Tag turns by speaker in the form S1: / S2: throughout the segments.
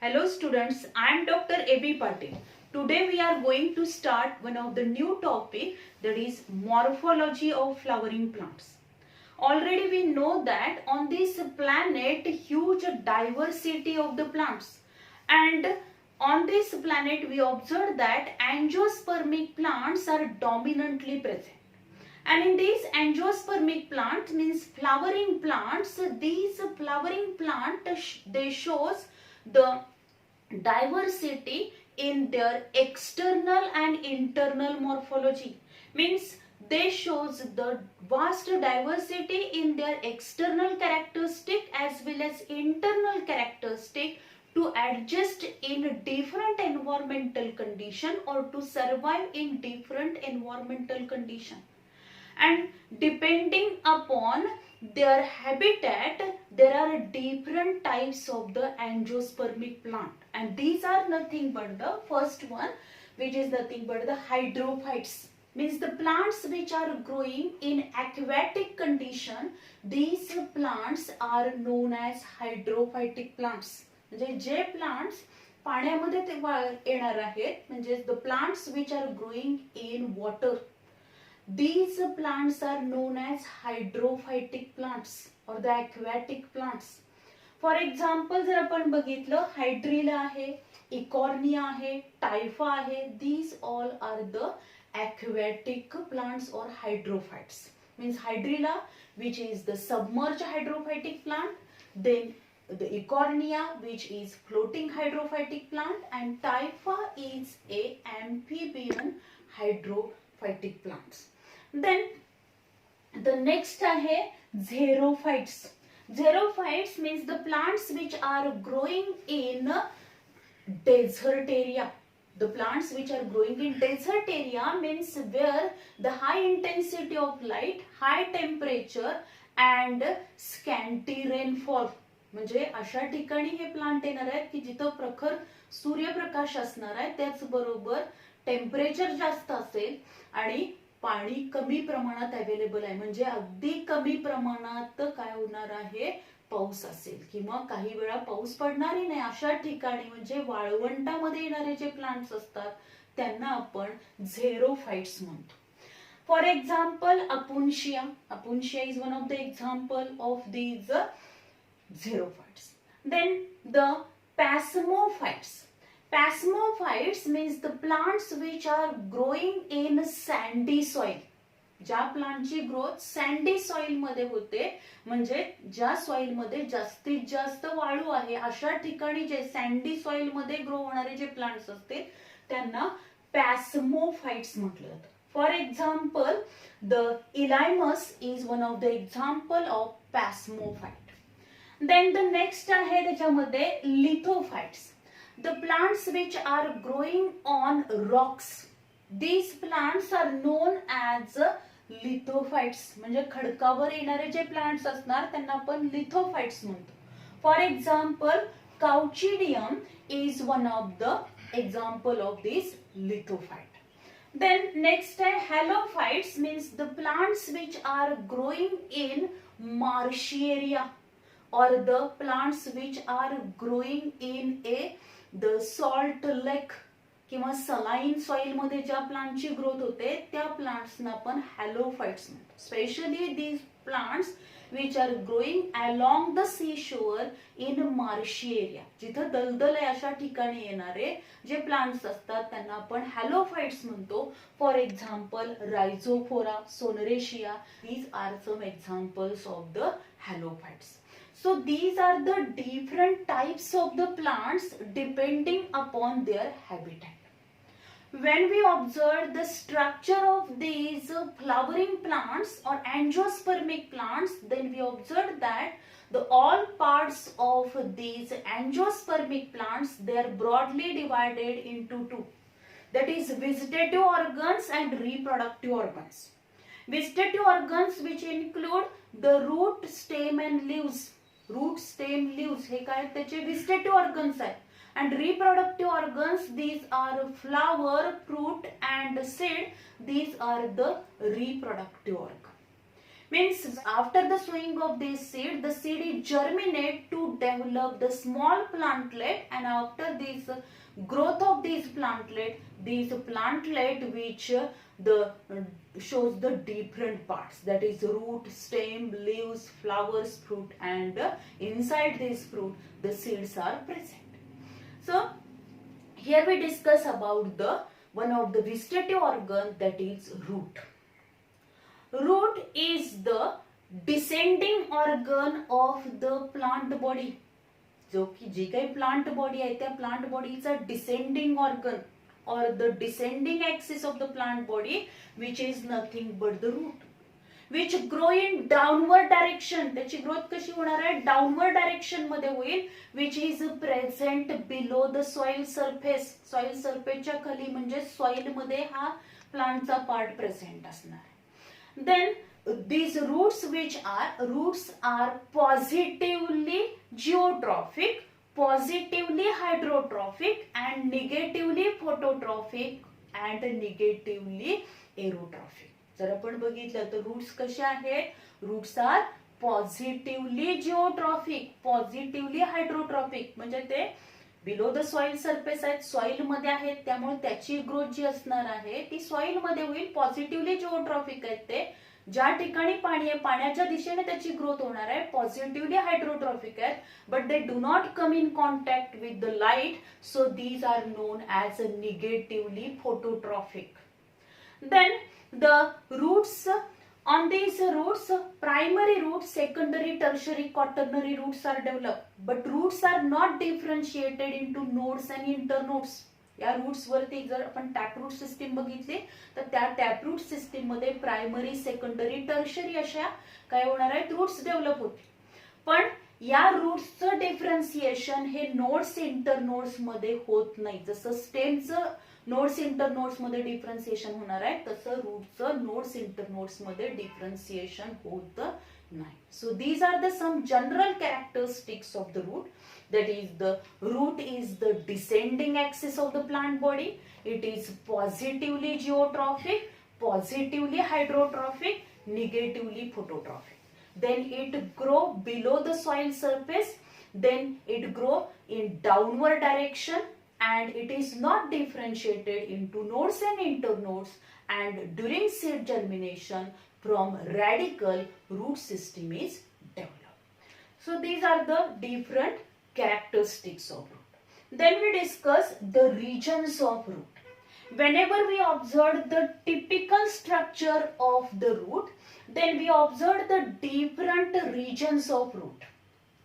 S1: Hello students, I am Dr. A.B. Patil. Today we are going to start one of the new topic, that is morphology of flowering plants. Already we know that on this planet huge diversity of the plants, and on this planet we observe that angiospermic plants are dominantly present. And in these angiospermic plants, means flowering plants, these flowering plant they shows the diversity in their external and internal morphology. Means they shows the vast diversity in their external characteristic as well as internal characteristic to adjust in different environmental condition or to survive in different environmental condition. And depending upon their habitat, there are different types of the angiospermic plant, and these are nothing but the first one, which is nothing but the hydrophytes, means the plants which are growing in aquatic condition. These plants are known as hydrophytic plants. म्हणजे जे plants पाण्यामध्ये ते येणार आहेत, म्हणजे the plants which are growing in water, these plants are known as hydrophytic plants or the aquatic plants. For example, जर आपण बघितलं, हायड्रिला आहे, इकॉर्निया आहे, टायफा आहे, these all are the aquatic plants or hydrophytes. Means hydrilla, which is the submerged hydrophytic plant, then the Ecornia, which is floating hydrophytic plant, and Typha is a amphibian hydrophytic plants. Then the next आहे xerophytes. Xerophytes means the plants which are growing in desert area. The plants which are growing in desert area means where the high intensity of light, high temperature and scanty rainfall. म्हणजे अशा ठिकाणी हे plant येणार आहेत की जिथं प्रखर सूर्यप्रकाश असणार आहे, त्याचबरोबर टेम्परेचर जास्त असेल आणि पाणी कमी प्रमाणात अवेलेबल आहे. म्हणजे अगदी कमी प्रमाणात काय होणार आहे, पाऊस असेल किंवा काही वेळा पाऊस पडणारही नाही अशा ठिकाणी, म्हणजे वाळवंटामध्ये येणारे जे प्लांट्स असतात त्यांना आपण झेरोफाइट्स म्हणतो. For example Opuntia. Opuntia is one of the example of these xerophytes. Then the psammophytes. Psammophytes means the plants which are growing in sandy soil. ज्या प्लांटची ग्रोथ सँडी सॉइल मध्ये होते, म्हणजे ज्या सॉइल मध्ये जास्तीत जास्त वाळू आहे अशा ठिकाणी जे सँडी सॉइल मध्ये ग्रो होणारे जे प्लांट्स असतील त्यांना पॅसमोफाइट्स म्हटलं जातं. For example the Elymus is one of the example of psammophyte. Then the next आहे त्याच्यामध्ये lithophytes. The plants which are growing on rocks. These plants are known as lithophytes. म्हणजे खडकावर येणारे जे प्लांट्स असणार त्यांना आपण lithophytes म्हणतो. For example, Couchidium is one of the example of this lithophyte. Then next आहे halophytes, means the plants which are growing in marshy area, or the plants which are growing in the salt lake किंवा saline soil मध्ये ज्या प्लांटची growth होते त्या प्लांट्सना आपण halophytes म्हणतो. Specially these plants which are growing along the sea shore in marshy area, जिथं दलदल आहे अशा ठिकाणी येणारे जे प्लांट्स असतात त्यांना आपण हॅलोफाइट्स म्हणतो. For example Rhizophora, Sonneratia, these are some examples of the halophytes. So these are the different types of the plants depending upon their habitat. When we observe the structure of these flowering plants or angiospermic plants, then we observe that the all parts of these angiospermic plants, they are broadly divided into two. That is vegetative organs and reproductive organs. Vegetative organs which include the root, stem and leaves. Root stem leaves हे काय त्याचे vegetative organs आहेत. And reproductive organs, these are flower, fruit and seed, these are the reproductive organ. Means after the sowing of this seed, the seed is germinate to develop the small plantlet, and after this growth of these plantlet which the shows the different parts, that is root, stem, leaves, flowers, fruit, and inside this fruit the seeds are present. So here we discuss about the one of the vegetative organ, that is root. Root is the descending organ of the plant body. जो की जी काही plant body आहे त्या plant बॉडीचा descending organ or the descending axis of the plant body, which is nothing but the root, which grow in downward direction. त्याची growth कशी होणार आहे? डाउनवर्ड डायरेक्शन मध्ये होईल, which is present below the soil surface. Soil सरफेसच्या खाली म्हणजे soil मध्ये हा प्लांटचा पार्ट प्रेझेंट असणार आहे. Then these roots are positively geotrophic, positively hydrotrophic, and negatively phototrophic and negatively aerotrophic. जर आपण बघितलं तर रूट्स कसे आहेत? रूट्स आर पॉझिटिव्हली जिओट्रॉफिक, पॉझिटिव्हली हायड्रोट्रॉफिक, म्हणजे ते बिलो द सॉइल सरफेस आहेत, सॉइल मध्ये आहेत, त्यामुळे त्याची ग्रोथ जी असणार आहे ती सॉइल मध्ये होईल. पॉझिटिव्हली जिओट्रॉफिक आहेत ते, ज्या ठिकाणी पाणी आहे पाण्याच्या दिशेने त्याची ग्रोथ होणार आहे. पॉझिटिव्हली हायड्रोट्रॉफिक आहेत, but they do not come in contact with the light, so these are known as negatively phototropic. Then the roots, on these roots, primary roots, secondary, tertiary, quaternary roots are developed, but roots are not differentiated into nodes and internodes. या roots वरती जर आपण taproot system बघितली तर त्या taproot system मध्ये primary, secondary, tertiary अशा काय होणार आहेत? रूट्स डेव्हलप होतील. पण या रूट्सचं डिफरन्सिएशन हे नोड्स इंटरनोड्स मध्ये होत नाही. जसं स्टेमचं नोड्स इंटरनोड्स मध्ये डिफरन्सिएशन होणार आहे तसं रूटचं नोड्स इंटरनोड्स मध्ये डिफरन्सिएशन होत नाही. So these are the some general characteristics of the root. That is, the root is the descending axis of the plant body. It is positively geotrophic, positively hydrotrophic, negatively phototrophic. Then it grow below the soil surface. Then it grow in downward direction, and it is not differentiated into nodes and internodes. And during seed germination, from radicle, root system is developed. So these are the different characteristics of root. Then we discuss the regions of root. Whenever we observe the typical structure of the root, then we observe the different regions of root.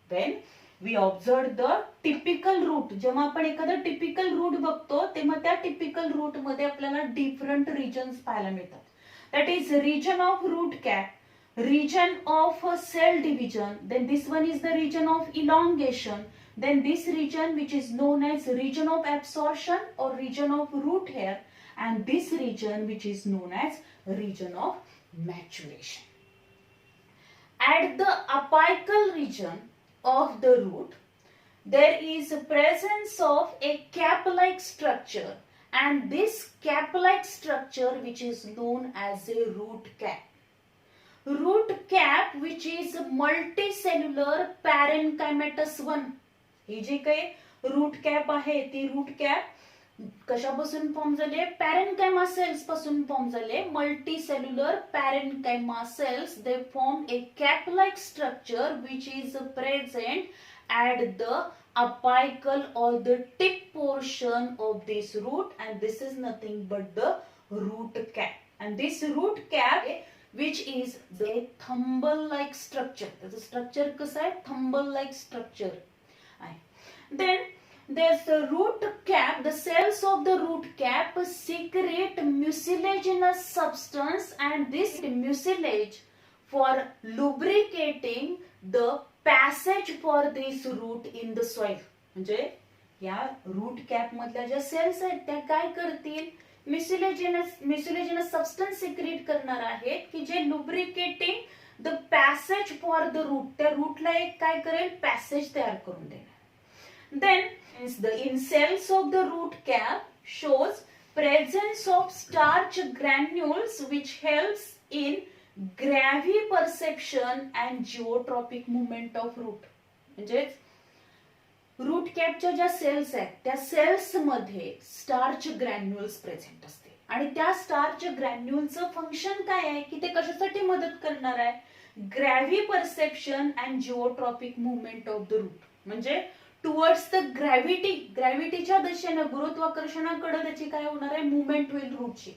S1: When we observe the typical root, जेव्हा आपण एखादा typical root बघतो तेव्हा त्या typical root मध्ये आपल्याला different regions पाहायला मिळतात. That is region of root cap, region of cell division, then this one is the region of elongation, then this region which is known as region of absorption or region of root hair, and this region which is known as region of maturation. At the apical region of the root, there is a presence of a cap-like structure, and this cap-like structure which is known as a root cap. Root cap which is multicellular parenchymatous one. ही जी काही route cap आहे ती route cap कशापासून form झाले? Parenchyma cells पासून form झाले. Multicellular parenchyma cells, they form a cap like structure which is present at the apical or the tip portion of this root, and this is nothing but the root cap. And this root cap which is the thimble like structure. The structure कसा आहे? Thimble like structure. Then there's the root cap. The cells of the root cap secrete mucilaginous substance, and this mucilage for lubricating the passage for this root in the soil. म्हणजे या route cap मधल्या ज्या cells आहेत त्या काय करतील? म्युसिलेजिनस substance secret करणार आहेत की जे lubricating the passage for the root, त्या रूटला एक काय करेल? पॅसेज तयार करून देणार. Then in cells of the root cap shows presence of starch granules which helps in graviperception and geotropic movement of root. म्हणजे रूट कॅपच्या ज्या सेल्स आहेत त्या सेल्स मध्ये स्टार्च ग्रॅन्युल्स प्रेझेंट असते आणि त्या स्टार्च ग्रॅन्युलचं फंक्शन काय आहे की ते कशासाठी मदत करणार आहे, graviperception and geotropic movement of the root. म्हणजे टुवर्ड्स द ग्रॅव्हिटीच्या दिशेनं गुरुत्वाकर्षणाकडे त्याची काय होणार आहे, मुवमेंट होईल रूटची.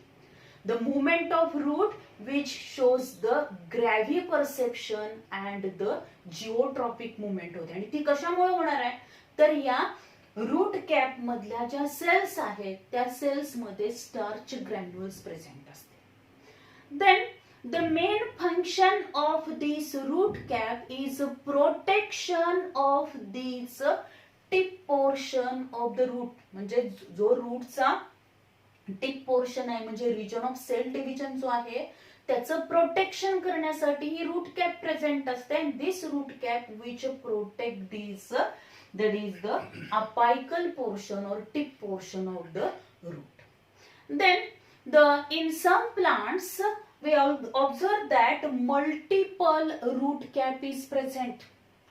S1: The movement of root which shows the graviperception and the geotropic movement होते. आणि ती कशामुळे होणार आहे तर या रूट कॅप मधल्या ज्या सेल्स आहेत त्या सेल्स मध्ये स्टार्च ग्रॅन्युल्स प्रेझेंट असते. Then the main function of this root cap is protection of this tip portion of the root. म्हणजे जो रूटचा टिप पोर्शन आहे म्हणजे रिजन ऑफ सेल डिव्हिजन जो आहे त्याचं प्रोटेक्शन करण्यासाठी ही रूट कॅप प्रेझेंट असते. And this root cap which protect this that is the apical portion or tip portion of the root. Then in some plants we observe that multiple root cap is present.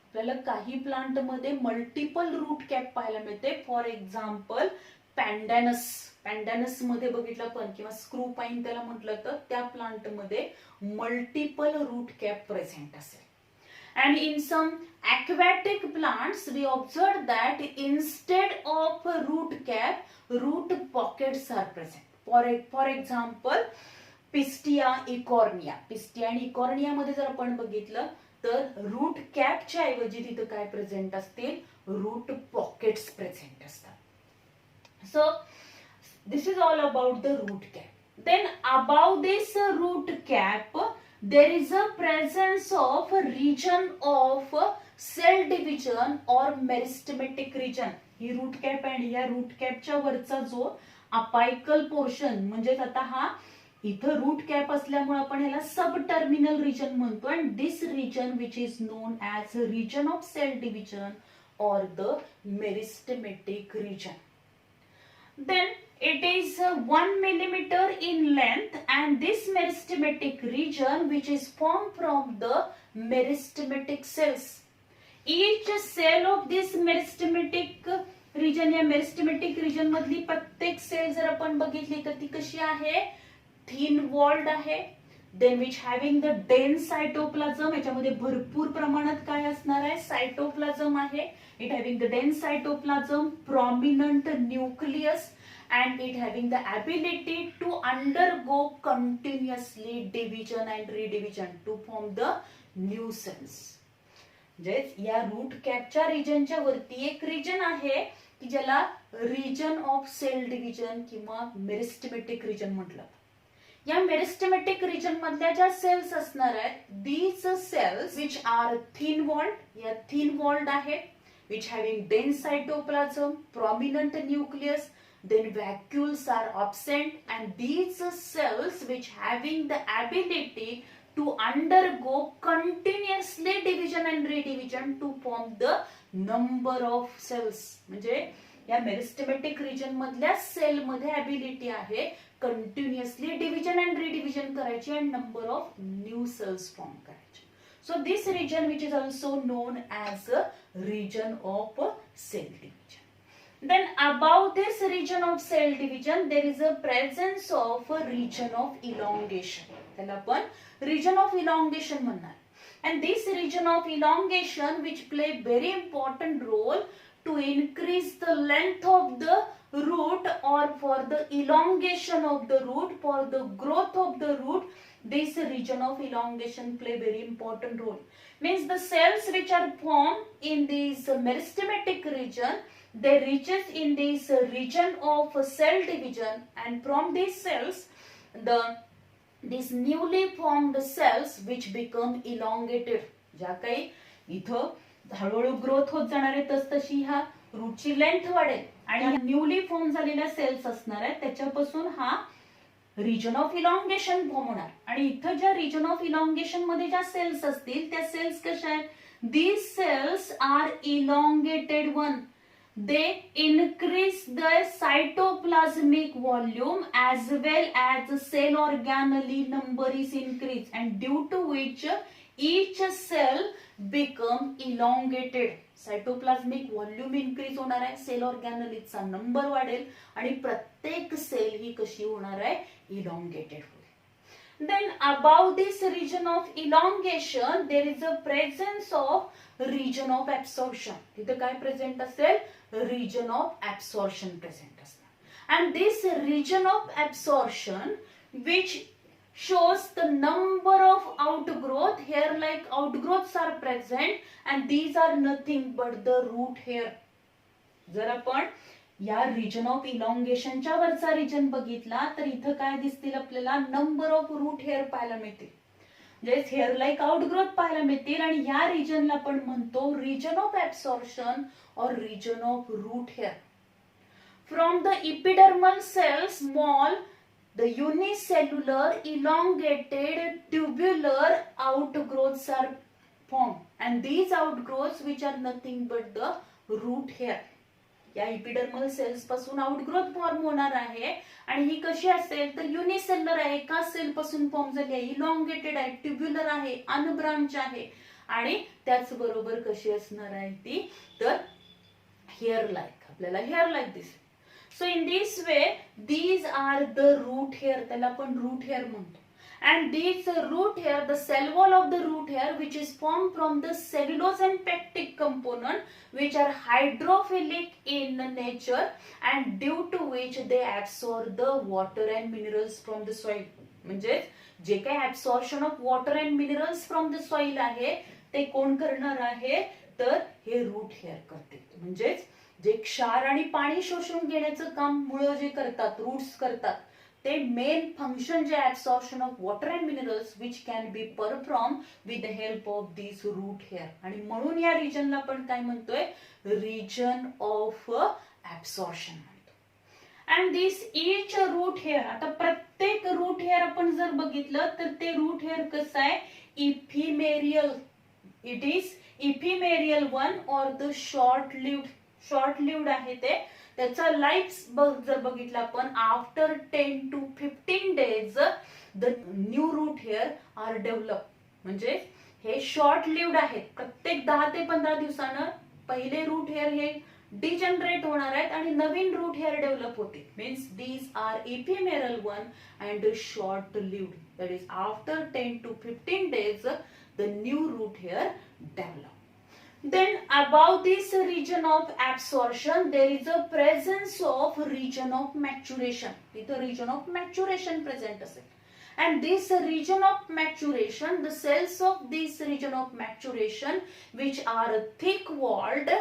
S1: आपल्याला काही plant मध्ये multiple route cap पाहायला मिळते. For example पॅन्डॅनस मध्ये बघितलं पण किंवा screw पाईन त्याला म्हटलं तर त्या प्लांट मध्ये मल्टिपल रूट कॅप प्रेझेंट असेल. And in some aquatic plants we observe that instead of root cap, root pockets are present. For example, Pistia ecornia. Pistia आणि ecornia मध्ये जर आपण बघितलं तर रूट कॅपच्या ऐवजी तिथे काय प्रेझेंट असतील, रूट पॉकेट्स प्रेझेंट असतात. So this is all about the root cap. Then above this root cap there is a presence of a region of cell division or meristematic region. ही root cap आणि या route captcha वरचा जो apical portion म्हणजे आता हा इथं route cap असल्यामुळे आपण याला सब टर्मिनल रिजन म्हणतो. And this region which is known as region of cell division or the meristematic region. Then it is 1 millimeter in length and this meristematic region which is formed from the meristematic cells. Each cell of this meristematic region या meristematic region मधली प्रत्येक sale जर आपण बघितली तर ती कशी आहे, thin walled आहे. Then which having the dense cytoplasm, याच्यामध्ये भरपूर प्रमाणात काय असणार आहे, सायटोप्लाझम आहे. It having the dense cytoplasm, prominent nucleus and it having the ability to undergo continuously division and redivision to form the new cells. म्हणजे या रूट कॅपच्या रिजनच्या वरती एक रिजन आहे की ज्याला रिजन ऑफ सेल डिव्हिजन किंवा meristematic region म्हटलं. या मेरिस्टेमेटिक रिजन मधल्या ज्या सेल्स असणार आहेत, these cells which are thin walled, या थिन वॉल्ड आहेत, which having dense cytoplasm, prominent nucleus, then vacuoles are absent and these cells which having the ability to undergo continuously division and redivision to form the number of cells. म्हणजे या meristematic region मधल्या cell मध्ये ability आहे continuously division and redivision करायची आणि number of new cells form करायचे. So this region which is also known as a region of cell division. Then above this region of cell division there is a presence of a region of elongation. त्याला आपण region of elongation म्हणणार. And this region of elongation which play very important role to increase the length of the root or for the elongation of the root, for the growth of the root, this region of elongation play very important role. Means the cells which are formed in this meristematic region, they reaches in this region of cell division and from these cells these newly formed cells which become elongated. ज्या काही इथं हळूहळू growth होत जाणार आहे तसतशी ह्या रूटची length वाढेल आणि न्यूली फॉर्म झालेल्या सेल्स असणार आहेत त्याच्यापासून हा रिजन ऑफ इलॉंगेशन फॉर्म होणार. आणि इथं ज्या रिजन ऑफ इलॉंगेशन मध्ये ज्या सेल्स असतील त्या सेल्स कशा आहेत, these cells are elongated one. they increase the cytoplasmic volume as well as cell organelle number is increased, and due to which each cell become elongated. Cytoplasmic volume increase होणार आहे, sale ऑर्गॅनलीचा number वाढेल आणि प्रत्येक sale ही कशी होणार आहे, elongated होईल. Then about this region of elongation there is a presence of region of absorption. तिथे काय प्रेझेंट असेल, रिजन ऑफ ऍब्सॉर्प्शन प्रेझेंट असणार. And this region of absorption which shows the number of outgrowth, hair like outgrowths are present, and these are nothing but the root hair. जर आपण या region of इलॉंगेशनच्या वरचा region बघितला तर इथं काय दिसतील आपल्याला, नंबर ऑफ रूट हेअर पाहायला मिळतील, म्हणजे हेअर लाईक आउटग्रोथ पाहायला मिळतील. आणि या रिजनला आपण म्हणतो रिजन ऑफ ऍब्सॉर्प्शन और region of root hair. From the epidermal cell small the unicellular elongated tubular outgrowths are formed, and these outgrowths which are nothing but the root hair. या epidermal cells पासून outgrowth form होणार आहे आणि ही कशी असेल तर unicellular आहे, एका सेल पासून फॉर्म झाली आहे, इलॉंगेटेड आहे, ट्युब्युलर आहे, अनब्रांच आहे आणि त्याच बरोबर कशी असणार आहे ती तर हेअर लाईक, आपल्याला हेअर लाईक दिसेल. So in this way these are the root hair, त्याला आपण root hair म्हणतो. And these root hair, the cell wall of the root hair which is formed from the cellulose and pectic component which are hydrophilic in nature and due to which they absorb the water and minerals from the soil. म्हणजे जे काही absorption of water and minerals from the soil आहे ते कोण करणार आहे तर हे root hair करते. म्हणजे जे क्षार आणि पाणी शोषून घेण्याचं काम मुळं जे करतात, रूट्स करतात, ते मेन फंक्शन जे absorption of water and minerals which can be perform with the help of this root hair. आणि म्हणून या रिजनला आपण काय म्हणतोय, रिजन ऑफ ऍब्सॉर्प्शन म्हणतो. And this each root hair, आता प्रत्येक रूट हेअर आपण जर बघितलं तर ते रूट हेअर कसं आहे, ephemeral. It is ephemeral one और द शॉर्ट लिव्ड आहे ते. त्याचा लाईफ जर बघितला आपण after 10 to 15 days the new root hair are develop. म्हणजे हे शॉर्ट लिव्ड आहेत, प्रत्येक 10 ते 15 दिवसानं पहिले रूट हेअर हे डिजनरेट होणार आहेत आणि नवीन रूट हेअर डेव्हलप होते. Means these are ephemeral one and short lived. That is after 10 to 15 days the new root hair develop. Then above this region of absorption there is a presence of region of maturation. इथं region of maturation present असेल. And this region of maturation, the cells of this region of maturation which are thick walled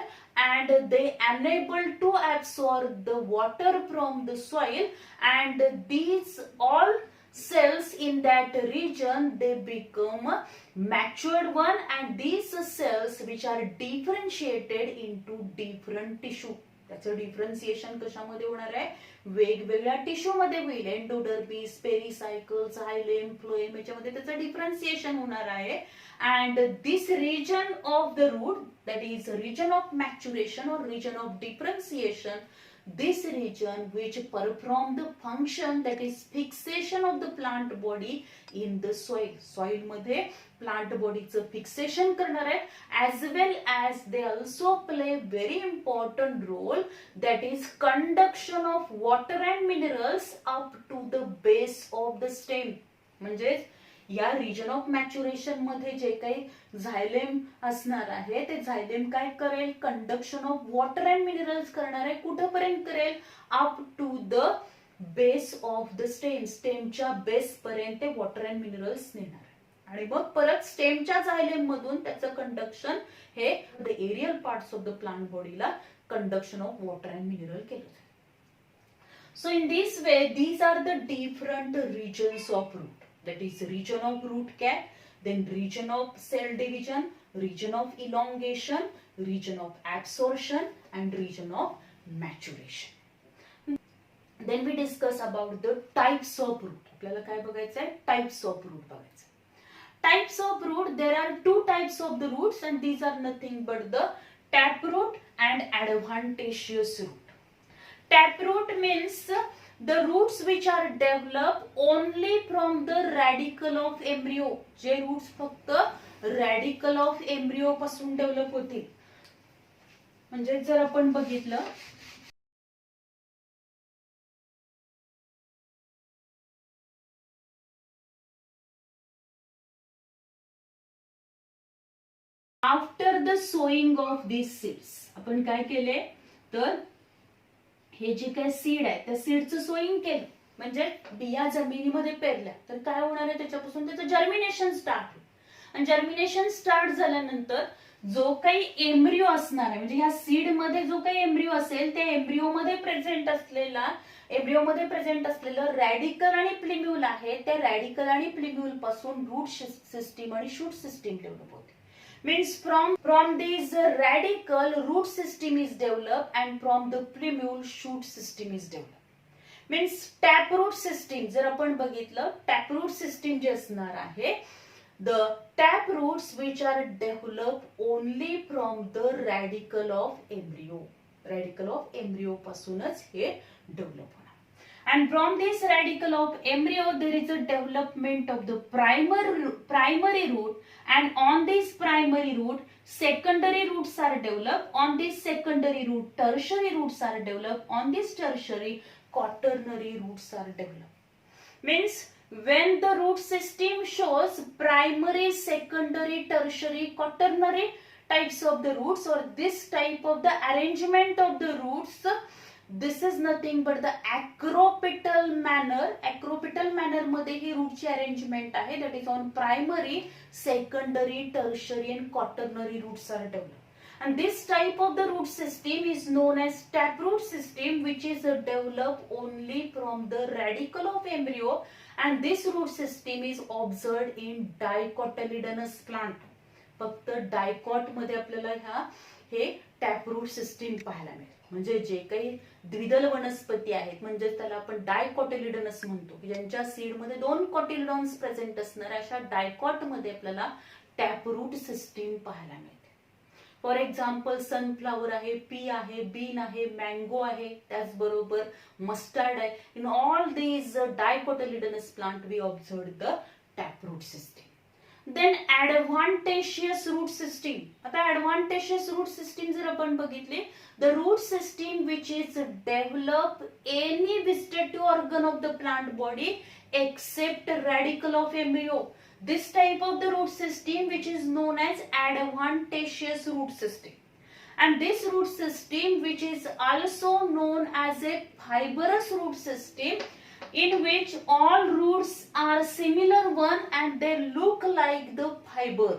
S1: and they enable to absorb the water from the soil, and these all cells in that region they become matured one, and these cells which are differentiated into different tissue. त्याचं differentiation कशामध्ये होणार आहे, वेगवेगळ्या tissue मध्ये होईल. Endodermis, पेरिसायकल्स, हायलेम, phloem याच्यामध्ये त्याचं differentiation होणार आहे. And this region of the root, that is region of maturation और region of differentiation, this region which perform the function that is fixation of the plant body in the soil. Soil मध्ये plant body चं fixation करणार आहे, as well as they also play very important role, that is conduction of water and minerals up to the base of the stem. म्हणजे या region of maturation मध्ये जे काही झायलेम असणार आहे ते झायलेम काय करेल, conduction of water and minerals करणार आहे. कुठपर्यंत करेल, up to the base of the stem. स्टेमच्या बेस पर्यंत ते वॉटर अँड मिनरल्स नेणार आहे आणि मग परत स्टेमच्या झायलेम मधून त्याचं कंडक्शन हे the aerial parts of the plant बॉडीला conduction of water and mineral केलं जातं. So in this way these are the different regions of root. That is region of root cap, then region of cell division, region of elongation, region of absorption and region of maturation. Then we discuss about the types of root. आपल्याला काय बघायचं आहे, types of root बघायचं. Types of root, there are two types of the roots and these are nothing but the Taproot and advantageous root. Taproot means the roots which are developed only from the radicle of embryo. जे roots फक्त radicle of embryo पासून develop होतील. म्हणजे जर आपण बघितलं after the sowing of these seeds, आपण काय केले तर हे जे काही सीड आहे त्या सीडचं सोईंग केलं, म्हणजे बिया जमिनीमध्ये पेरल्या तर काय होणार आहे त्याच्यापासून त्याचं जर्मिनेशन स्टार्ट होईल. आणि जर्मिनेशन स्टार्ट झाल्यानंतर जो काही एम्ब्रिओ असणार आहे, म्हणजे ह्या सीड मध्ये जो काही एम्ब्रिओ असेल त्या एम्ब्रिओमध्ये प्रेझेंट असलेलं रॅडिकल आणि प्लिम्यूल आहे, त्या रॅडिकल आणि प्लिम्यूल पासून रूट सिस्टीम आणि शूट सिस्टीम डेव्हलप होते. Means from this radical root system is developed and from the plumule shoot system is developed. Means taproot system जर आपण बघितलं taproot system जे असणार आहे, the taproots which are developed only from the radical of embryo पासूनच हे develop होणार. And from this radicle of embryo there is a development of the primary root, and on this primary root secondary roots are developed, on this secondary root tertiary roots are developed, on this tertiary quaternary roots are developed. Means when the root system shows primary, secondary, tertiary, quaternary types of the roots, or this type of the arrangement of the roots, this is nothing but the acropetal manner. Acropetal manner मध्ये ही रूटची arrangement आहे, that is on primary, secondary, tertiary and quaternary roots are developed. And this type of the root system is known as taproot system, which is developed only from the radicle of embryo, and this root system is observed in dicotyledonous plant. फक्त dicot मध्ये आपल्याला हे टॅपरूट system पाहायला मिळेल. म्हणजे जे काही द्विदल वनस्पती आहेत, म्हणजे त्याला आपण डायकॉटिलिडनस म्हणतो, ज्यांच्या सीड मध्ये 2 कॉटिलिडॉन्स प्रेझेंट असणार अशा डायकॉट मध्ये आपल्याला टॅपरूट सिस्टीम पाहायला मिळते. फॉर एक्झाम्पल सनफ्लावर आहे, पी आहे, बीन आहे, मँगो आहे, त्याचबरोबर मस्टर्ड आहे. In all these dicotyledonous plant we observe the taproot system. Then advantageous root system. आता advantageous root system जर आपण बघितले, the root system which is develop any vegetative organ of the plant body except radicle of embryo. This type of the root system which is known as advantageous root system. And this root system which is also known as a fibrous root system, in which all roots are similar one and they look like the fiber.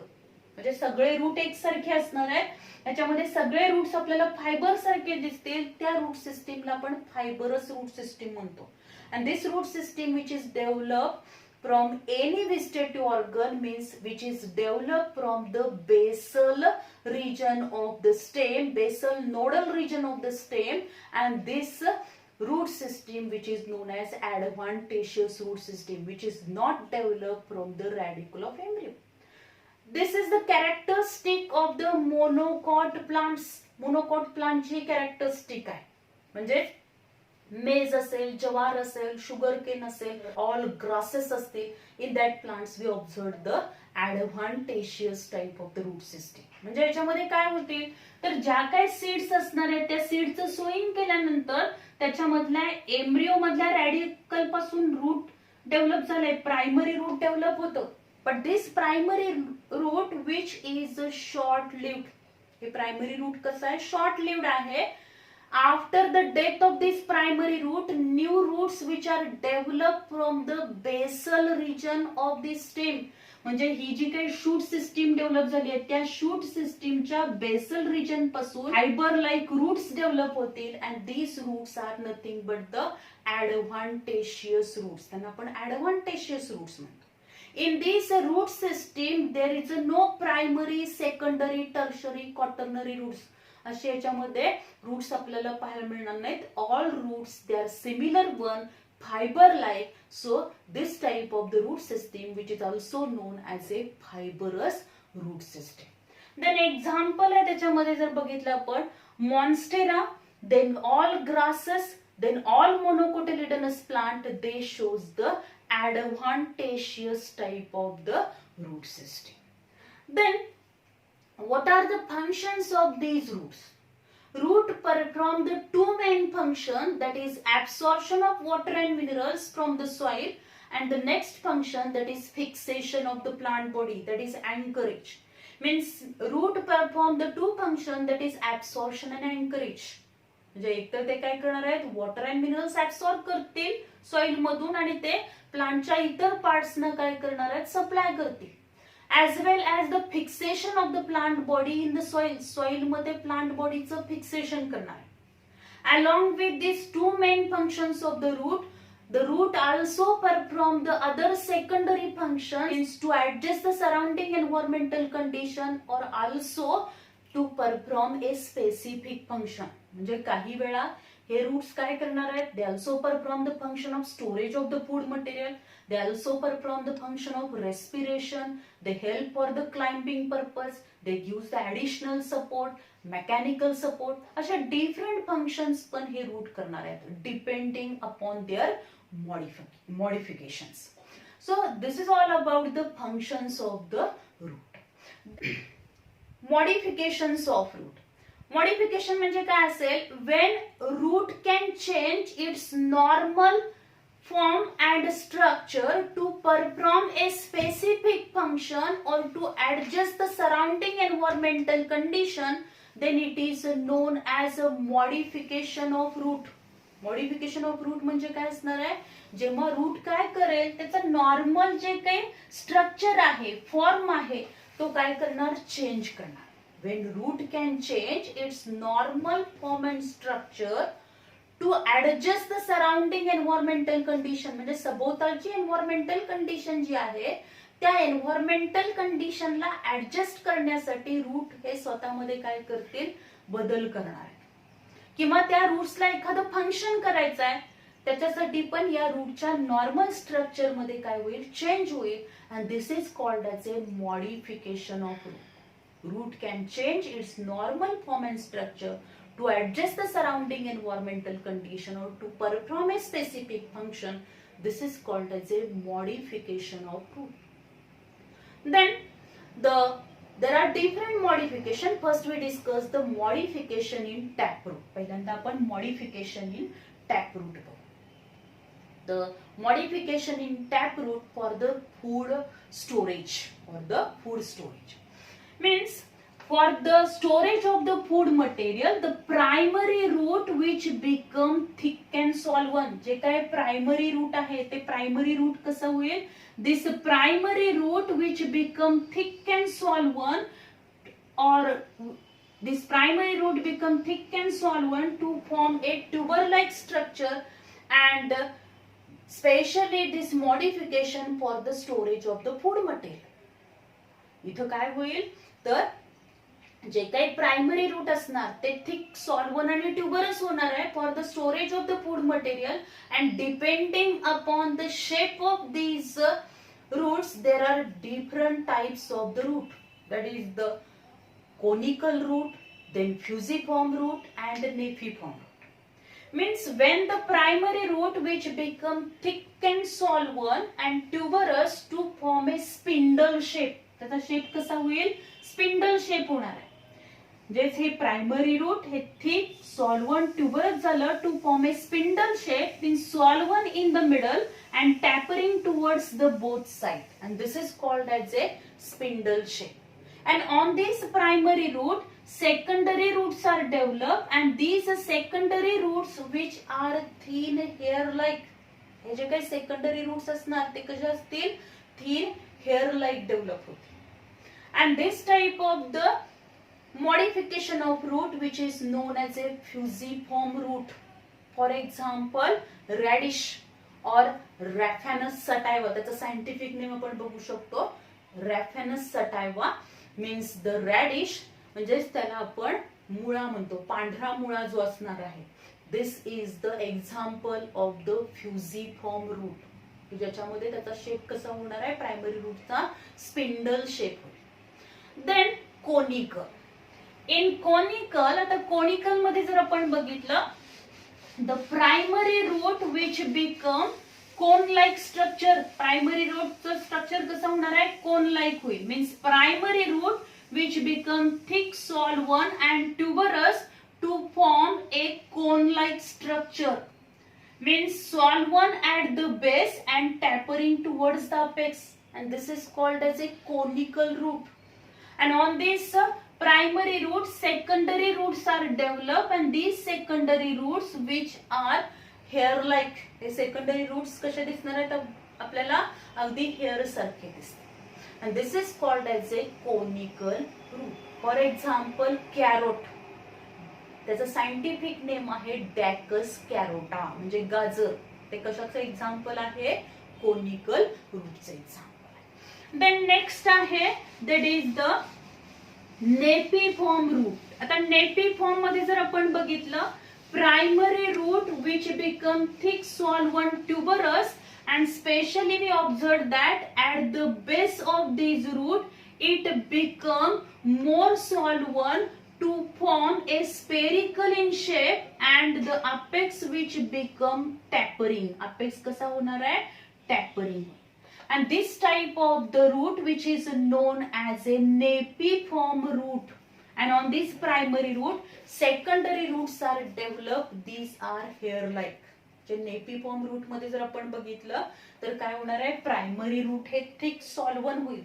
S1: म्हणजे सगळे route एकसारखे असणार आहेत, याच्यामध्ये सगळे roots आपल्याला fibre सारखे दिसतील, त्या रूट सिस्टीमला आपण फायबरस रूट सिस्टीम म्हणतो. And this root system which is developed from any vegetative organ means which is developed from the basal region of the stem, basal nodal region of the stem, and this root system which is known as advantageous root system, which is not developed from the radicle of embryo. This is the characteristic of the monocot plants. Monocot plant ची characteristic आहे, म्हणजे मेज असेल, जवार असेल, sugar cane असेल, all grasses असतील, in that plants we observe the advantageous type of the root system. म्हणजे याच्यामध्ये काय होतील तर ज्या काही सीड्स असणार आहेत त्या सीडचं सोईंग केल्यानंतर त्याच्यामधल्या एम्ब्रिओ मधल्या रॅडिकल पासून रूट डेव्हलप झालंय, प्रायमरी रूट डेव्हलप होतं. But this primary root which is short lived. हे प्रायमरी रूट कसं आहे, शॉर्ट लिव्ड आहे. After the death of this primary root, new roots which are developed from the basal region of the stem, म्हणजे ही जी काही shoot system develop झाली आहे त्या shoot सिस्टीमच्या बेसल रिजन पासून फायबर लाईक रूट्स डेव्हलप होतील. And these roots are nothing but the advantageous roots. त्यांना आपण ऍडव्हान्टेजियस रूट्स म्हणतो. In this root system there is no primary, secondary, tertiary, quaternary roots. असे याच्यामध्ये रूट्स आपल्याला पाहायला मिळणार नाहीत. All roots they are similar one, fiber like. So this type of the root system which is also known as a fibrous root system. Then example आहे त्याच्यामध्ये जर बघितलं आपण Monstera, then all grasses, then all monocotyledonous plant, they shows the advantageous type of the root system. Then what are the functions of these roots? Root perform the two main functions, that is absorption of water and minerals from the soil, and the next function, that is fixation of the plant body, that is anchorage. Means root perform the two functions, that is absorption and anchorage. म्हणजे एकतर ते काय करणार आहेत, water and minerals absorb करतील soil मधून आणि ते प्लांटच्या इतर पार्ट्सना काय करणार आहेत, सप्लाय करतील. as well as the fixation of the plant body in the soil. Soil मध्ये plant bodyचं fixation करणार. Along with these two main functions of the root also perform the other secondary functions to adjust the surrounding environmental condition or also to perform a specific function. म्हणजे काही वेळा हे roots काय करणार आहेत, they also perform the function of storage of the food material. They also perform the function of respiration. They help for the climbing purpose. They use the additional support, mechanical support. अशा different functions पण हे root करणार आहेत depending upon their modifications. So this is all about the functions of the root. Modifications of root. Modification म्हणजे काय असेल, when root can change its normal form and structure to perform a specific function or to adjust the surrounding environmental condition, then it is known as a modification of root. Modification of root म्हणजे काय असणार आहे, जेव्हा route काय करेल, त्याचा normal जे काही स्ट्रक्चर आहे, फॉर्म आहे, तो काय करणार, चेंज करणार. When root can change its normal form and structure to adjust the surrounding environmental condition, म्हणजे सभोवतालची environmental condition जी आहे त्या environmental conditionला adjust करण्यासाठी रूट हे स्वतःमध्ये काय करतील, बदल करणार आहे. किंवा त्या रूट्सला एखादं फंक्शन करायचं आहे, त्याच्यासाठी पण या रूटच्या नॉर्मल स्ट्रक्चर मध्ये काय होईल, चेंज होईल. and this is called as a modification of root. Root can change its normal form and structure to adjust the surrounding environmental condition or to perform a specific function. This is called as a modification of root. Then there are different modification. First we discuss the modification in taproot. पहिल्यांदा आपण modification in taproot बघू. The modification in taproot for the food storage or the food storage. Means for the storage of the food material, the primary root which become thick and solvent. जे काय primary root आहे ते primary root कसं होईल, this primary root which become thick and solvent, or this primary root become thick and solvent to form a tuber-like structure, and specially this modification for the storage of the food material. इथं काय होईल, तर जे काही primary route असणार ते thick, सॉल्वन आणि tuberous होणार आहे for the storage of the food material. And depending upon the shape of these roots there are different types of the root. That is the conical root, then fusiform root and nephiform root. Means when the primary root which become thick and solvent and tuberous to form a spindle shape. त्याचा shape कसा होईल, spindle shape होणार आहे. जेच हे primary root हे thick, solvent, tuberous झालं to form a spindle shape in solvent in the middle and tapering towards the both side, and this is called as a spindle shape. And on this primary root, secondary roots are developed, and these secondary roots which are thin hair-like. हे जे काही secondary roots असणार ते कसे असतील, thin hair-like develop होते. And this type of the modification of root which is known as a fusiform root. For example, radish or Raphanus sativa. त्याचा scientific name आपण बघू शकतो. Raphanus sativa means the radish, म्हणजे त्याला आपण मुळा म्हणतो, पांढरा मुळा जो असणार आहे. This is the example of the fusiform root, ज्याच्यामध्ये त्याचा शेप कसा होणार आहे, प्रायमरी रूटचा स्पिंडल शेप होईल. Then conical. इन कोनिकल, आता कोनिकल मध्ये जर आपण बघितलं, the primary root which become cone like structure. Primary रूटचं स्ट्रक्चर कसं होणार आहे? कोन लाईक होईल. Means primary root which become thick swollen and tuberous to form a cone like structure. Means solvent at the base and tapering towards the apex, and this is called as a conical root. And on this primary roots, secondary roots are developed, and these secondary roots which are hair like. हे secondary roots कसे दिसणार आहेत आपल्याला? अगदी hair सारखे दिसतात. And this is called as a conical root. For example, carrot. त्याचं scientific name आहे डॅकस कॅरोटा, म्हणजे गाजर. ते कशाचं एक्झाम्पल आहे? कोनिकल रूटचं एक्झाम्पल. देन नेक्स्ट आहे that is the napiform root. आता नेपिफॉर्म मध्ये जर आपण बघितलं, primary root which become thick solvent tuberous and specially we observe that at the base of this root it become more solvent to form a spherical in shape and the apex which become tapering. Apex कसा होणार आहे? Tapering. And this type of the root which is known as a nepiform root. And on this primary root, secondary roots are developed. These are hair-like. जे nepiform root मध्ये जर आपण बघितलं तर काय होणार आहे? प्रायमरी रूट हे थिक सॉल्वन होईल.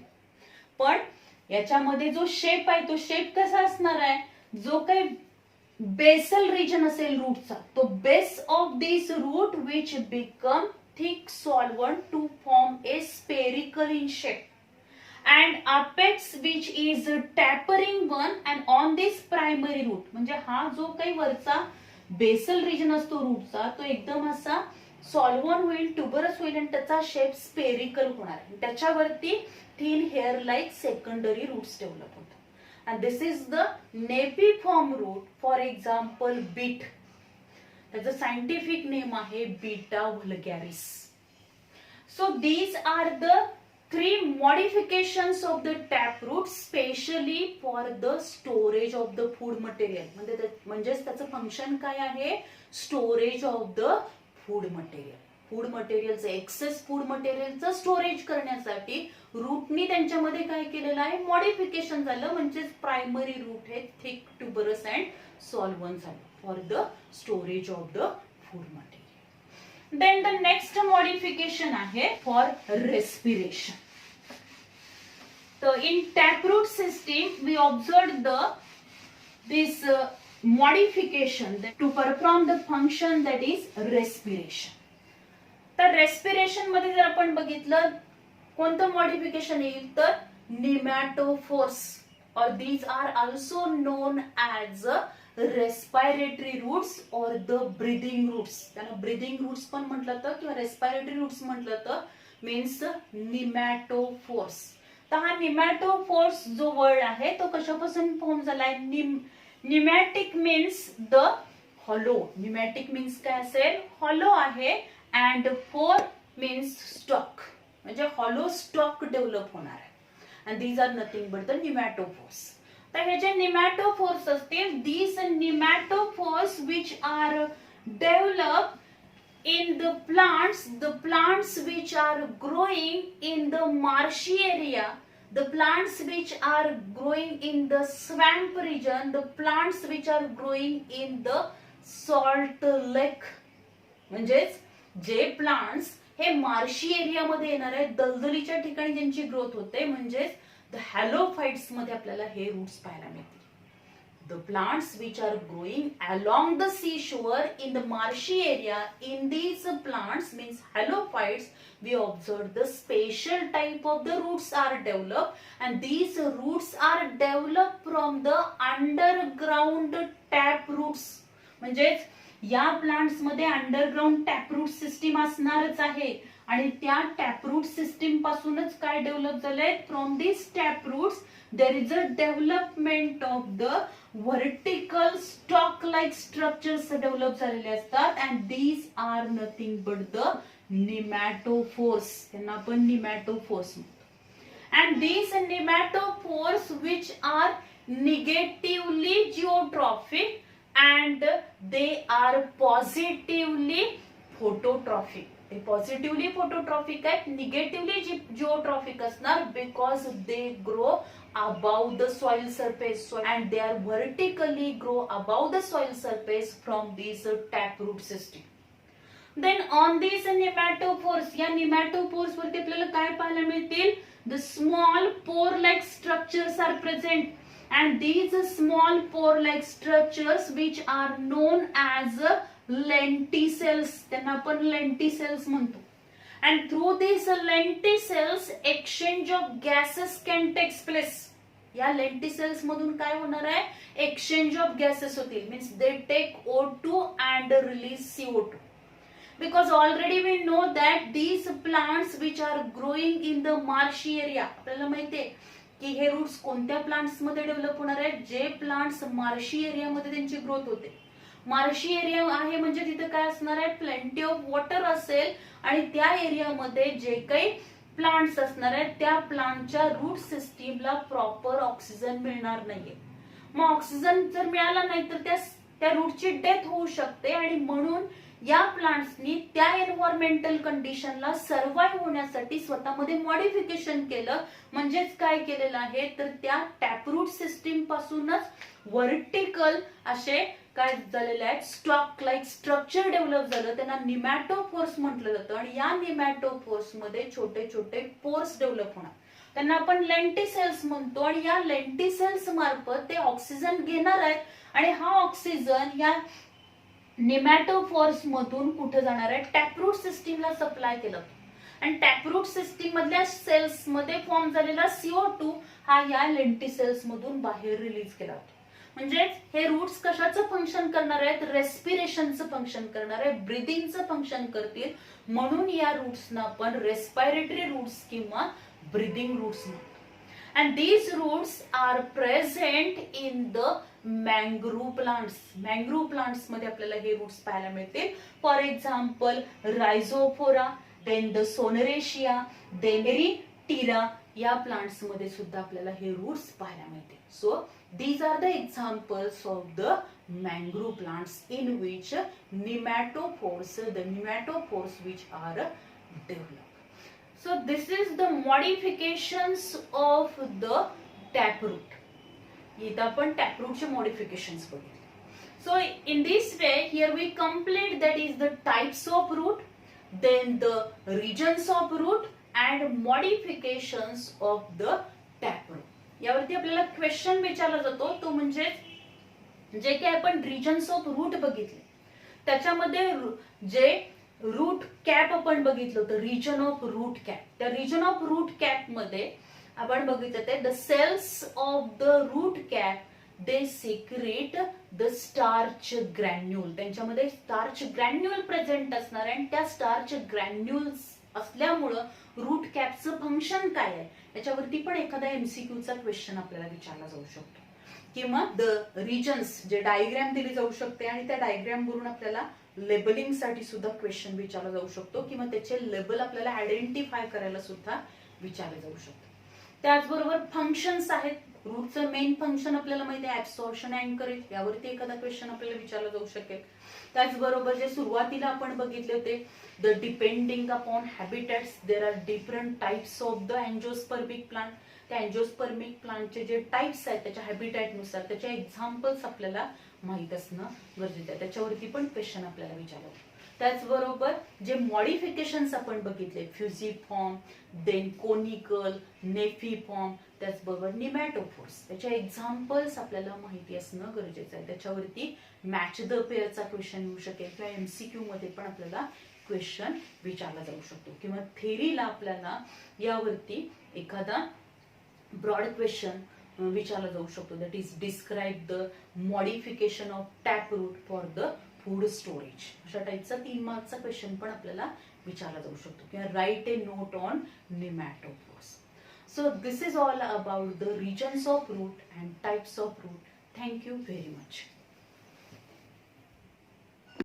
S1: पण याच्यामध्ये जो शेप आहे तो शेप कसा असणार आहे? जो काही बेसल रिजन असेल रूटचा, तो base of this root which become thick solvent to form a spherical in shape and apex which is tapering one. And on this primary root, म्हणजे हा जो काही वरचा बेसल रिजन असतो रूटचा, तो एकदम असा सॉल्वन होईल, ट्युबरस होईल आणि त्याचा शेप स्पेरिकल होणार आहे. त्याच्यावरती thin hair like secondary roots develop होतात. And this is the nepiform root. For example, beet. त्याचं scientific name आहे Beta vulgaris. So these are the three modifications of the taproot, specially for the storage of the food material. म्हणजेच त्याचं function काय आहे? Storage of the food material. Food मटेरियलचं, excess food food storage करण्यासाठी रूटनी त्यांच्यामध्ये काय केलेलं आहे? मॉडिफिकेशन झालं. म्हणजेच प्रायमरी रूट हे थिक ट्युबरस अँड सॉल्वन झालं for the storage of the food material. Then the next modification आहे फॉर रेस्पिरेशन. तर in taproot system we observe this modification to perform the function that is respiration. तर respiration मध्ये जर आपण बघितलं कोणतं modification येईल तर निमॅटोफोर्स, और these are also known as respiratory roots or the breathing roots. त्यांना breathing roots पण म्हटलं तर किंवा respiratory roots म्हटलं तर मीन्स निमॅटोफोर्स. तर हा निमॅटोफोर्स जो वर्ड आहे तो कशापासून फॉर्म झालाय? Pneumatic means the hollow. Pneumatic means काय असेल? हॉलो आहे. अँड फोर मीन्स स्टॉक, म्हणजे हॉलो स्टॉक डेव्हलप होणार आहे. And these are nothing but the pneumatophores. तर हे जे निमॅटोफोर्स असतील, these pneumatophores which are develop in the plants which are growing in the marshy area, the plants which are growing in the swamp region, the plants which are growing in the salt lake. म्हणजेच जे plants हे marshy area मध्ये येणार आहेत, दलदलीच्या ठिकाणी ज्यांची growth होते, म्हणजेच द हॅलोफाइट्स मध्ये आपल्याला हे रूट्स पाहायला मिळतील. The plants which are growing along the seashore in the marshy area, in these plants means halophytes, we observe the special type of the roots are developed, and these roots are developed from the underground tap roots. म्हणजेच या plants मध्ये underground टॅपरूट system असणारच आहे आणि त्या taproot system पासूनच काय develop झालंय? From this taproots there is a development of the vertical stalk like structures develop झालेले असतात, and these are nothing but the nematophores. त्यांना आपण nematophores म्हणतो. And these nematophores which are negatively geotrophic and they are positively phototrophic. ते positively phototrophic आहेत, negatively जिओट्रॉफिक असणार because they grow above the soil surface and they are vertically grow above the soil surface from this taproot system. Then on these nematophores, या nematophores वरती आपल्याला काय पाहायला मिळतील? The small pore-like structures are present and these small pore-like structures which are known as lenticels, त्यांना आपण lenticels म्हणतो. And through these lenticels exchange of gases can take place. या lenticels मधून काय होणार आहे? Exchange of gases होतील. Means they take O2 and release CO2. Because already we know that these plants which are growing in the marshy area, आपल्याला माहिती आहे की हे रूट्स कोणत्या प्लांट्स मध्ये डेव्हलप होणार आहेत? जे प्लांट्स मार्शी एरिया मध्ये त्यांची ग्रोथ होते. मार्शी एरिया आहे म्हणजे तिथे काय असणार आहे? प्लेंटी ऑफ वॉटर असेल आणि त्या एरियामध्ये जे काही प्लांट्स असणार आहेत त्या प्लांटच्या रूट सिस्टीमला प्रॉपर ऑक्सिजन मिळणार नाहीये. मग ऑक्सिजन जर मिळाला नाही तर त्या रूटची डेथ होऊ शकते आणि म्हणून या प्लांट्सनी त्या एन्व्हायरमेंटल कंडिशनला सर्व्हाइव्ह होण्यासाठी स्वतःमध्ये मॉडिफिकेशन केलं. म्हणजेच काय केलेलं आहे तर त्या टॅपरूट सिस्टीम पासूनच व्हर्टिकल असे काय झालेले आहेत? स्टॉक लाईक स्ट्रक्चर डेव्हलप झालं. त्यांना निमॅटोफोर्स म्हटलं जातं आणि या निमॅटोफोर्स मध्ये छोटे छोटे पोर्स डेव्हलप होणार. त्यांना आपण लेंटिसेल्स म्हणतो आणि या लेंटिसेल्स मार्फत ते ऑक्सिजन घेणार आहेत आणि हा ऑक्सिजन या निमॅटोफोर्स मधून कुठे जाणार आहे? टॅपरूट सिस्टीमला सप्लाय केलं आणि टॅपरूट सिस्टीम मधल्या सेल्स मध्ये फॉर्म झालेला CO2 हा या लेंटिसेल्स मधून बाहेर रिलीज केला जातो. म्हणजे हे रूट्स कशाचं फंक्शन करणार आहेत? रेस्पिरेशनचं फंक्शन करणार आहे, ब्रीदिंगचं फंक्शन करतील. म्हणून या रूट्सना आपण रेस्पिरेटरी रूट्स किंवा ब्रीदिंग रूट्स म्हणतो. And these roots are present in the mangrove plants. Mangrove plants मध्ये आपल्याला हे रूट्स पाहायला मिळतील. For example Rhizophora, then the Sonneratia, then Heritiera या प्लांट्स मध्ये सुद्धा आपल्याला हे रूट्स पाहायला मिळतील. So these are the examples of the mangrove plants in which nematophores, the nematophores which are developed. So this is the modifications of the taproot. इथं आपण taprootचे modifications बघितले. So in this way here we complete that is the types of root, then the regions of root and modifications of the taproot. यावरती आपल्याला question विचारला जातो तो म्हणजे जे काही आपण रिजन्स ऑफ रूट बघितले त्याच्यामध्ये जे रूट कॅप आपण बघितलं होतं, रिजन ऑफ रूट कॅप. त्या रिजन ऑफ रूट कॅप मध्ये आपण बघितलं ते the cells of the root cap they secrete the starch granule. त्यांच्यामध्ये स्टार्च ग्रॅन्युल प्रेझेंट असणार आहे आणि त्या स्टार्च ग्रॅन्युल्स असल्यामुळं रूट कॅपचं फंक्शन काय आहे याच्यावरती पण एखादा एमसीक्यूचा क्वेश्चन आपल्याला विचारला जाऊ शकतो. किंवा द रिजन्स जे डायग्राम दिली जाऊ शकते आणि त्या डायग्राम वरून आपल्याला लेबलिंग साठी सुद्धा क्वेश्चन विचारला जाऊ शकतो किंवा त्याचे लेबल आपल्याला आयडेंटिफाय करायला सुद्धा विचारले जाऊ शकतो. त्याचबरोबर फंक्शन्स आहेत. रूटचं मेन फंक्शन आपल्याला माहिती आहे ऍब्सॉर्प्शन अँकरेज, यावरती एखादा क्वेश्चन आपल्याला विचारला जाऊ शकेल. त्याचबरोबर जे सुरुवातीला आपण बघितले होते the depending upon habitats there are different types of the angiospermic plant. त्या अँजिओस्पर्मिक प्लांटचे जे टाइप्स आहेत त्याच्या हॅबिटॅटनुसार त्याचे एक्झाम्पल्स आपल्याला माहित असणं गरजेचं आहे. त्याच्यावरती पण क्वेश्चन आपल्याला विचारलं. त्याचबरोबर जे मॉडिफिकेशन्स आपण बघितले फ्युसिफॉर्म, देन कोनिकल, नेफिफॉर्म, त्याचबरोबर निमॅटोफोर्स त्याचे एक्झाम्पल्स आपल्याला माहिती असणं गरजेचं आहे. त्याच्यावरती मॅच द पेअरचा क्वेश्चन येऊ शकेल किंवा एमसीक्यू मध्ये पण आपल्याला क्वेश्चन विचारला जाऊ शकतो किंवा थेरीला आपल्याला यावरती एखादा ब्रॉड क्वेश्चन विचारला जाऊ शकतो. That is describe the modification of taproot for the food storage. अशा टाईपचा 3 मार्कचा क्वेश्चन पण आपल्याला विचारला जाऊ शकतो किंवा write a note on pneumatophores. So this is all about the regions of root and types of root. Thank you very much.